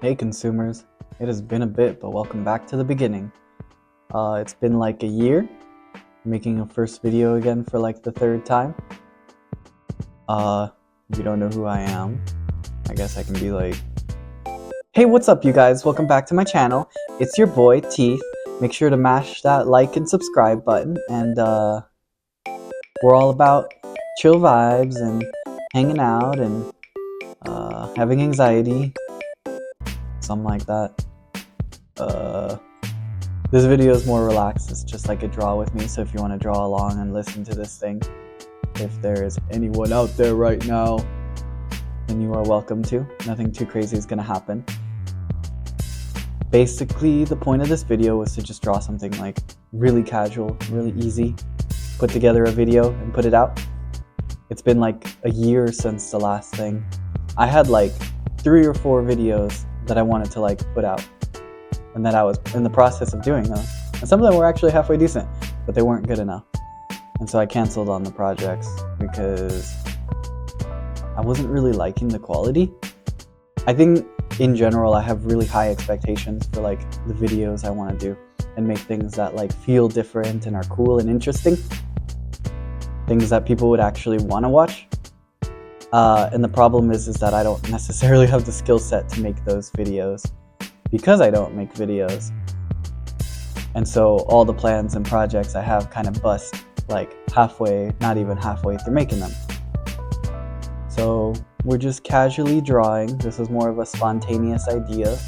Hey consumers, it has been a bit, but welcome back to the beginning. It's been like a year, making a first video again for like the third time. If you don't know who I am, I guess I can be like, hey, what's up you guys? Welcome back to my channel. It's your boy, Teeth. Make sure to mash that like and subscribe button, and we're all about chill vibes and hanging out and having anxiety. Something like that. This video is more relaxed. It's just like a draw with me, so if you want to draw along and listen to this thing, if there is anyone out there right now, then you are welcome to. Nothing too crazy is gonna happen. Basically, the point of this video was to just draw something like really casual, really easy, put together a video and put it out. It's been like a year since the last thing. I had like 3 or 4 videos that I wanted to like put out, and that I was in the process of doing those, and some of them were actually halfway decent, but they weren't good enough, and so I canceled on the projects because I wasn't really liking the quality. I think in general I have really high expectations for like the videos I want to do and make things that like feel different and are cool and interesting, things that people would actually want to watch. And the problem is that I don't necessarily have the skill set to make those videos because I don't make videos. And so all the plans and projects I have kind of bust like halfway, not even halfway through making them. So we're just casually drawing. This is more of a spontaneous idea,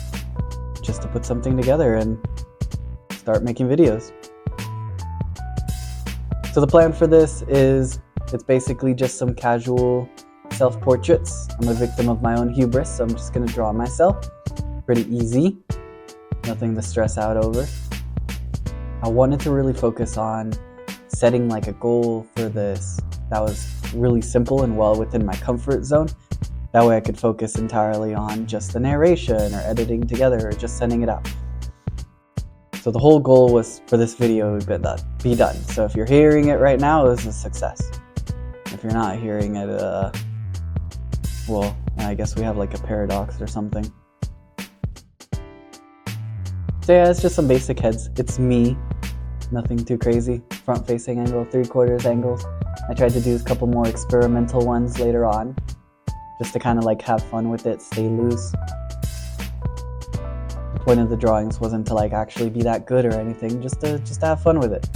just to put something together and start making videos. So the plan for this is, it's basically just some casual self-portraits. I'm a victim of my own hubris, so I'm just going to draw myself. Pretty easy, nothing to stress out over. I wanted to really focus on setting like a goal for this that was really simple and well within my comfort zone. That way I could focus entirely on just the narration or editing together or just sending it out. So the whole goal was for this video to be done. So if you're hearing it right now, it's a success. If you're not hearing it, well, I guess we have like a paradox or something. So yeah, it's just some basic heads. It's me, nothing too crazy. Front facing angle, 3/4 angles. I tried to do a couple more experimental ones later on, just to kind of like have fun with it, stay loose. The point of the drawings wasn't to like actually be that good or anything, just to have fun with it.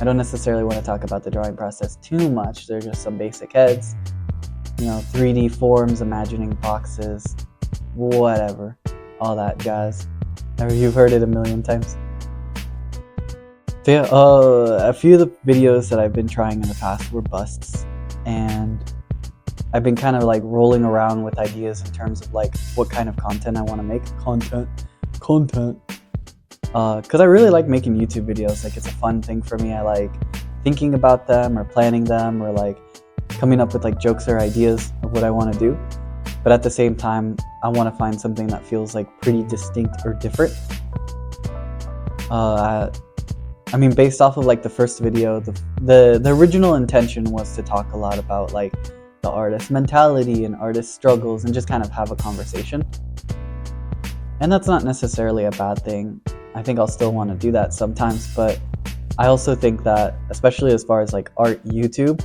I don't necessarily want to talk about the drawing process too much. They're just some basic heads. 3D forms, imagining boxes, whatever, all that jazz. You've heard it a million times. So yeah, a few of the videos that I've been trying in the past were busts, and I've been kind of like rolling around with ideas in terms of like what kind of content I want to make. Because I really like making YouTube videos. Like, it's a fun thing for me. I like thinking about them or planning them or like coming up with like jokes or ideas of what I want to do. But at the same time, I want to find something that feels like pretty distinct or different. I mean, based off of like the first video, the original intention was to talk a lot about like the artist mentality and artist struggles and just kind of have a conversation. And that's not necessarily a bad thing. I think I'll still want to do that sometimes, but I also think that, especially as far as like art YouTube,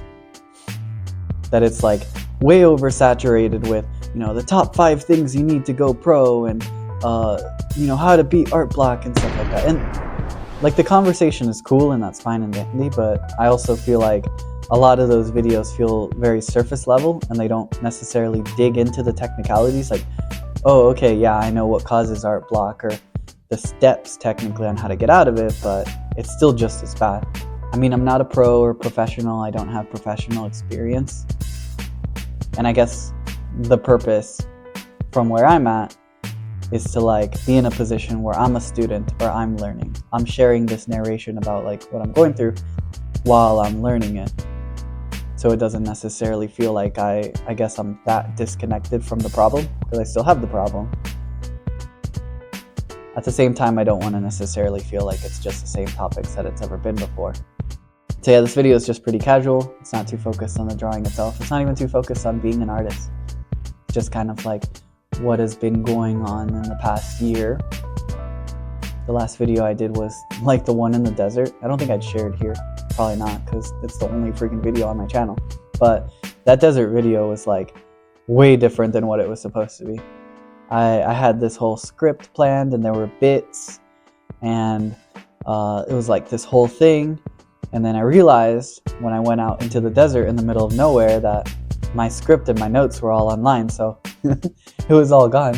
that it's like way oversaturated with, the top 5 things you need to go pro and, how to beat art block and stuff like that. And like the conversation is cool and that's fine and dandy, but I also feel like a lot of those videos feel very surface level and they don't necessarily dig into the technicalities. Like, oh, okay, yeah, I know what causes art block or the steps technically on how to get out of it, but it's still just as bad. I mean, I'm not a pro or professional. I don't have professional experience. And I guess the purpose from where I'm at is to like be in a position where I'm a student or I'm learning. I'm sharing this narration about like what I'm going through while I'm learning it. So it doesn't necessarily feel like I guess I'm that disconnected from the problem, because I still have the problem. At the same time, I don't want to necessarily feel like it's just the same topics that it's ever been before. So yeah, this video is just pretty casual. It's not too focused on the drawing itself. It's not even too focused on being an artist. It's just kind of like what has been going on in the past year. The last video I did was like the one in the desert. I don't think I'd shared here. Probably not, because it's the only freaking video on my channel. But that desert video was like way different than what it was supposed to be. I had this whole script planned, and there were bits, and it was like this whole thing. And then I realized when I went out into the desert in the middle of nowhere that my script and my notes were all online, so it was all gone.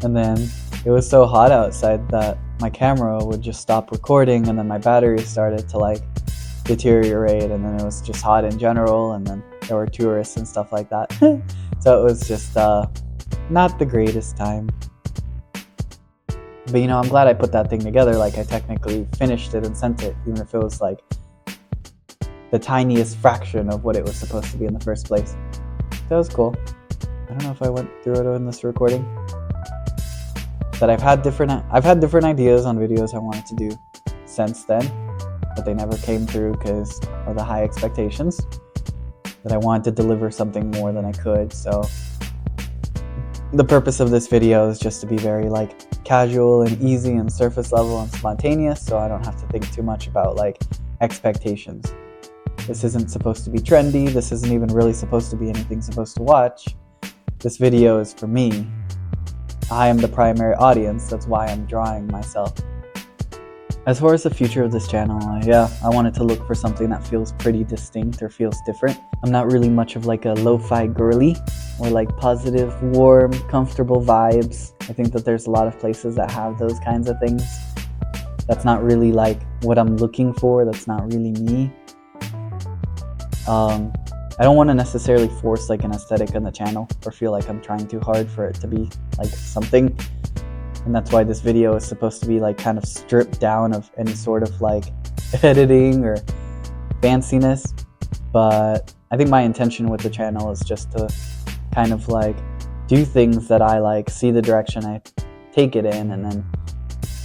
And then it was so hot outside that my camera would just stop recording, and then my battery started to like deteriorate, and then it was just hot in general, and then there were tourists and stuff like that. So it was just not the greatest time. But I'm glad I put that thing together. Like, I technically finished it and sent it, even if it was like the tiniest fraction of what it was supposed to be in the first place. That was cool. I don't know if I went through it in this recording. But I've had different ideas on videos I wanted to do since then, but they never came through because of the high expectations. That I wanted to deliver something more than I could. So the purpose of this video is just to be very like casual and easy and surface level and spontaneous, so I don't have to think too much about like expectations. This isn't supposed to be trendy. This isn't even really supposed to be anything supposed to watch. This video is for me. I am the primary audience. That's why I'm drawing myself. As far as the future of this channel, I wanted to look for something that feels pretty distinct or feels different. I'm not really much of like a lo-fi girly or like positive, warm, comfortable vibes. I think that there's a lot of places that have those kinds of things. That's not really like what I'm looking for. That's not really me. I don't want to necessarily force like an aesthetic on the channel or feel like I'm trying too hard for it to be like something. And that's why this video is supposed to be like kind of stripped down of any sort of like editing or fanciness. But I think my intention with the channel is just to kind of like do things that I like, see the direction I take it in, and then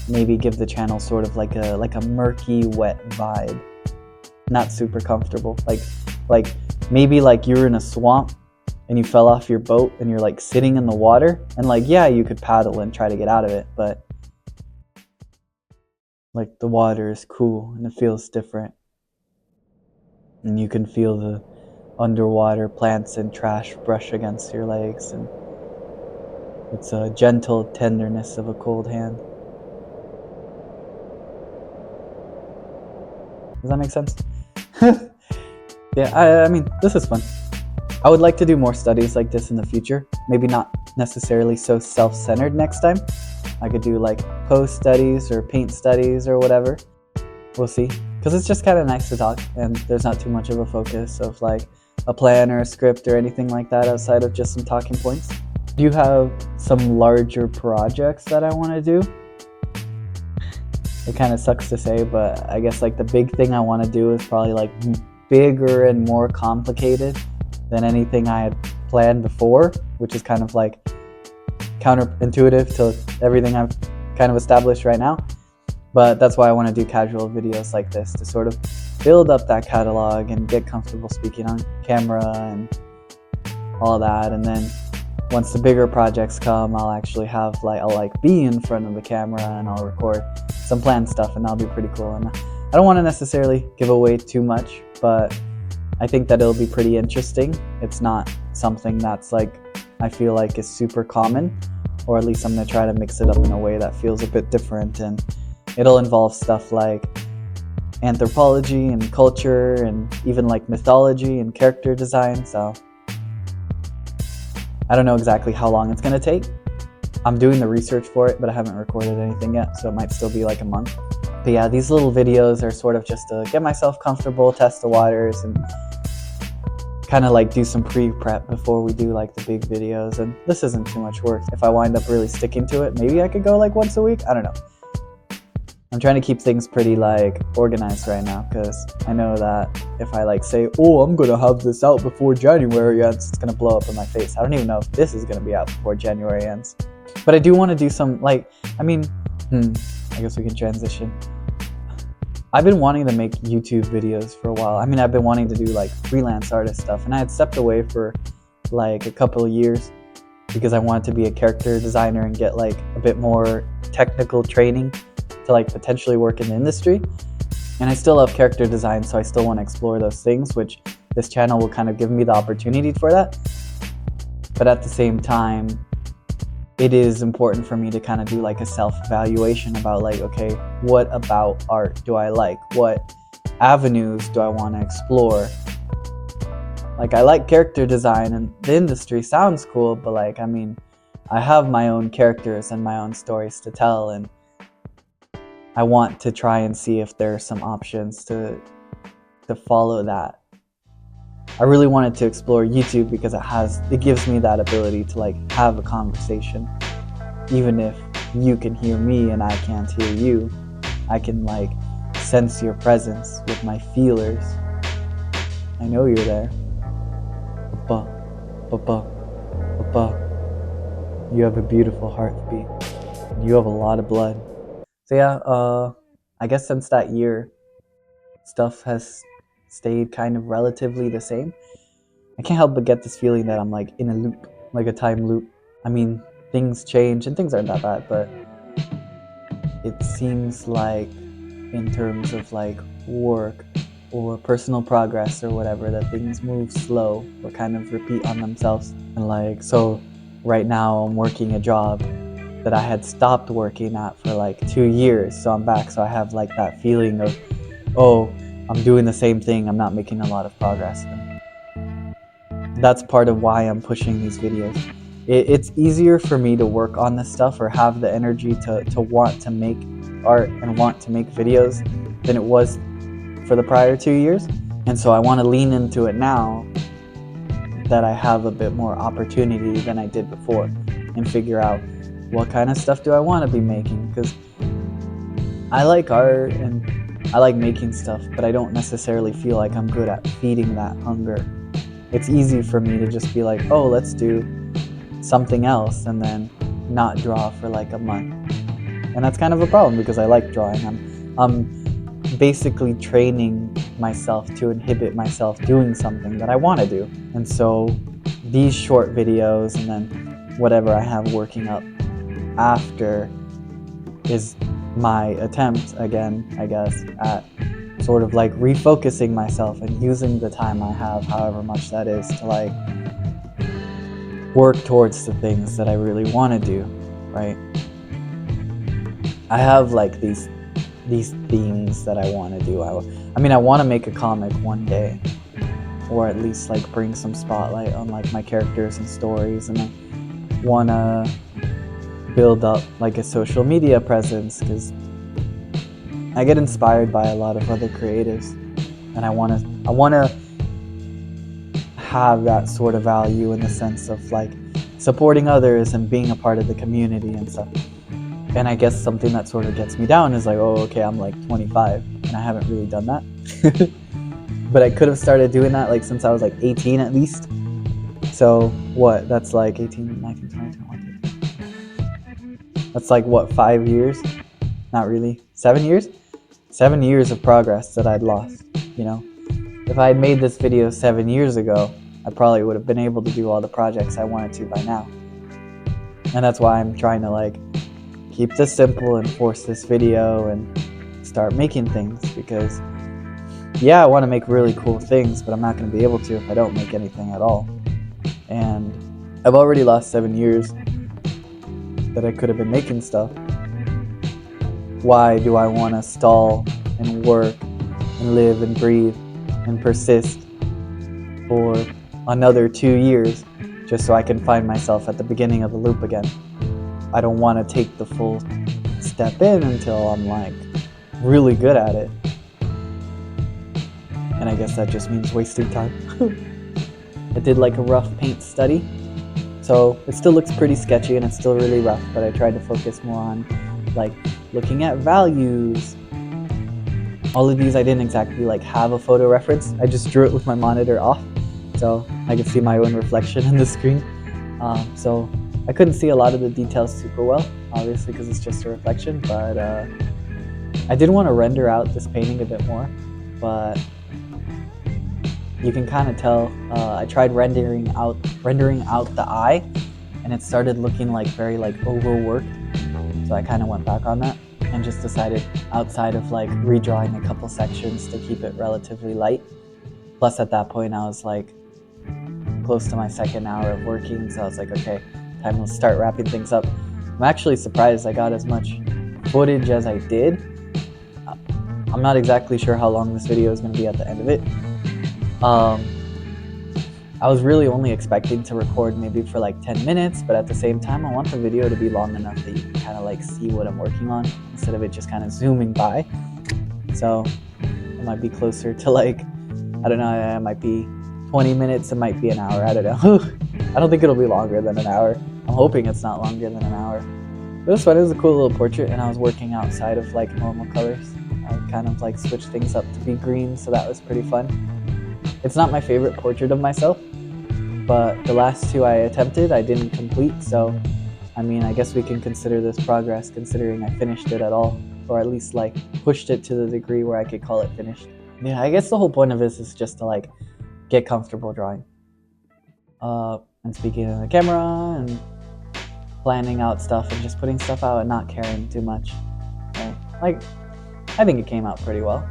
maybe give the channel sort of like a murky, wet vibe. Not super comfortable. Like maybe like you're in a swamp and you fell off your boat and you're like sitting in the water, and like, yeah, you could paddle and try to get out of it, but like the water is cool and it feels different, and you can feel the underwater plants and trash brush against your legs, and it's a gentle tenderness of a cold hand. Does that make sense? Yeah, I mean, this is fun. I would like to do more studies like this in the future. Maybe not necessarily so self-centered next time. I could do like pose studies or paint studies or whatever. We'll see. Because it's just kind of nice to talk, and there's not too much of a focus of like a plan or a script or anything like that outside of just some talking points. Do you have some larger projects that I want to do? It kind of sucks to say, but I guess like the big thing I want to do is probably like bigger and more complicated than anything I had planned before, which is kind of like counterintuitive to everything I've kind of established right now. But that's why I want to do casual videos like this, to sort of build up that catalog and get comfortable speaking on camera and all that. And then once the bigger projects come, I'll actually have I'll be in front of the camera and I'll record some planned stuff, and that'll be pretty cool. And I don't want to necessarily give away too much, but I think that it'll be pretty interesting. It's not something that's like I feel like is super common, or at least I'm going to try to mix it up in a way that feels a bit different, and it'll involve stuff like anthropology and culture and even like mythology and character design. So I don't know exactly how long it's going to take. I'm doing the research for it, but I haven't recorded anything yet, so it might still be like a month. But yeah, these little videos are sort of just to get myself comfortable, test the waters, and kind of like do some pre-prep before we do like the big videos. And this isn't too much work. If I wind up really sticking to it, maybe I could go like once a week. I don't know. I'm trying to keep things pretty like organized right now, because I know that if I like say, oh, I'm gonna have this out before January ends, it's gonna blow up in my face. I don't even know if this is gonna be out before January ends. But I do want to do some I guess we can transition. I've been wanting to make YouTube videos for a while. I mean, I've been wanting to do like freelance artist stuff, and I had stepped away for like a couple of years. because I wanted to be a character designer and get like a bit more technical training to like potentially work in the industry. And I still love character design, so I still want to explore those things, which this channel will kind of give me the opportunity for that. But at the same time, it is important for me to kind of do like a self-evaluation about like, okay, what about art do I like? What avenues do I want to explore? Like, I like character design and the industry sounds cool, but like, I mean, I have my own characters and my own stories to tell, and I want to try and see if there are some options to follow that. I really wanted to explore YouTube because it gives me that ability to like have a conversation. Even if you can hear me and I can't hear you, I can like sense your presence with my feelers. I know you're there. Papa, you have a beautiful heartbeat. You have a lot of blood. So yeah, I guess since that year, stuff has stayed kind of relatively the same. I can't help but get this feeling that I'm like in a loop, like a time loop. I mean, things change and things aren't that bad, but it seems like in terms of like work or personal progress or whatever, that things move slow or kind of repeat on themselves. And like, so right now I'm working a job that I had stopped working at for like 2 years, so I'm back. So I have like that feeling of, oh, I'm doing the same thing, I'm not making a lot of progress. And that's part of why I'm pushing these videos. It's easier for me to work on this stuff or have the energy to want to make art and want to make videos than it was for the prior 2 years. And so I want to lean into it now that I have a bit more opportunity than I did before, and figure out what kind of stuff do I want to be making, because I like art and I like making stuff, but I don't necessarily feel like I'm good at feeding that hunger. It's easy for me to just be like, oh, let's do something else, and then not draw for like a month. And that's kind of a problem because I like drawing. I'm basically training myself to inhibit myself doing something that I want to do. And so these short videos and then whatever I have working up after is my attempt again, I guess, at sort of like refocusing myself and using the time I have, however much that is, to like work towards the things that I really want to do, right? I have like these themes that I want to do. I mean, I want to make a comic one day, or at least like bring some spotlight on like my characters and stories, and I want to build up like a social media presence because I get inspired by a lot of other creatives, and I want to have that sort of value in the sense of like supporting others and being a part of the community and stuff. And I guess something that sort of gets me down is like, oh, okay, I'm like 25 and I haven't really done that. But I could have started doing that like since I was like 18 at least. So what, that's like 18, 19, 20, 21. That's like what, 5 years? Not really. 7 years? 7 years of progress that I'd lost, you know? If I had made this video 7 years ago, I probably would have been able to do all the projects I wanted to by now. And that's why I'm trying to like keep this simple and force this video and start making things, because yeah, I want to make really cool things, but I'm not going to be able to if I don't make anything at all. And I've already lost 7 years that I could have been making stuff. Why do I want to stall and work and live and breathe and persist for another 2 years just so I can find myself at the beginning of the loop again? I don't want to take the full step in until I'm like really good at it. And I guess that just means wasting time. I did like a rough paint study, so it still looks pretty sketchy and it's still really rough, but I tried to focus more on like looking at values. All of these I didn't exactly like have a photo reference. I just drew it with my monitor off so I could see my own reflection in the screen. So I couldn't see a lot of the details super well, obviously because it's just a reflection, but I did want to render out this painting a bit more, but you can kind of tell. I tried rendering out the eye, and it started looking like very like overworked. So I kind of went back on that and just decided, outside of like redrawing a couple sections, to keep it relatively light. Plus at that point I was like close to my second hour of working, so I was like, okay, time to start wrapping things up. I'm actually surprised I got as much footage as I did. I'm not exactly sure how long this video is going to be at the end of it. I was really only expecting to record maybe for like 10 minutes, but at the same time I want the video to be long enough that you can kind of like see what I'm working on instead of it just kind of zooming by. So it might be closer to like, I don't know, it might be 20 minutes, it might be an hour, I don't know. I don't think it'll be longer than an hour. I'm hoping it's not longer than an hour. But this one is a cool little portrait, and I was working outside of like normal colors. I kind of like switched things up to be green, so that was pretty fun. It's not my favorite portrait of myself, but the last two I attempted I didn't complete, so I mean, I guess we can consider this progress considering I finished it at all, or at least like pushed it to the degree where I could call it finished. Yeah, I guess the whole point of this is just to like get comfortable drawing. And speaking in the camera and planning out stuff and just putting stuff out and not caring too much. Right? Like, I think it came out pretty well.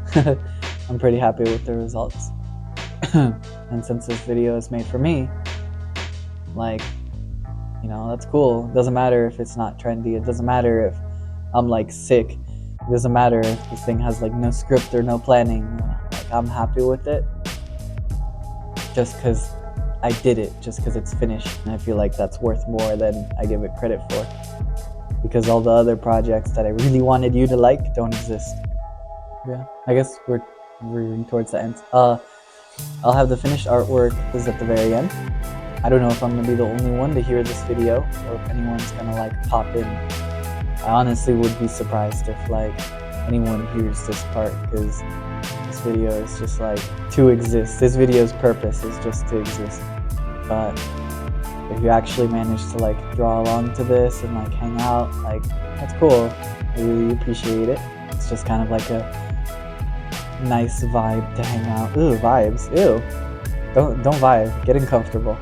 I'm pretty happy with the results. And since this video is made for me, like, you know, that's cool. It doesn't matter if it's not trendy. It doesn't matter if I'm like sick. It doesn't matter if this thing has like no script or no planning. Like, I'm happy with it just because I did it, just because it's finished. And I feel like that's worth more than I give it credit for, because all the other projects that I really wanted you to like don't exist. Yeah, I guess we're reading towards the end. I'll have the finished artwork is at the very end. I don't know if I'm gonna be the only one to hear this video or if anyone's gonna like pop in. I honestly would be surprised if like anyone hears this part, because this video is just like to exist. This video's purpose is just to exist. But if you actually manage to like draw along to this and like hang out, like, that's cool. I really appreciate it. It's just kind of like a nice vibe to hang out. Ooh, vibes. Ew. Don't vibe. Get uncomfortable.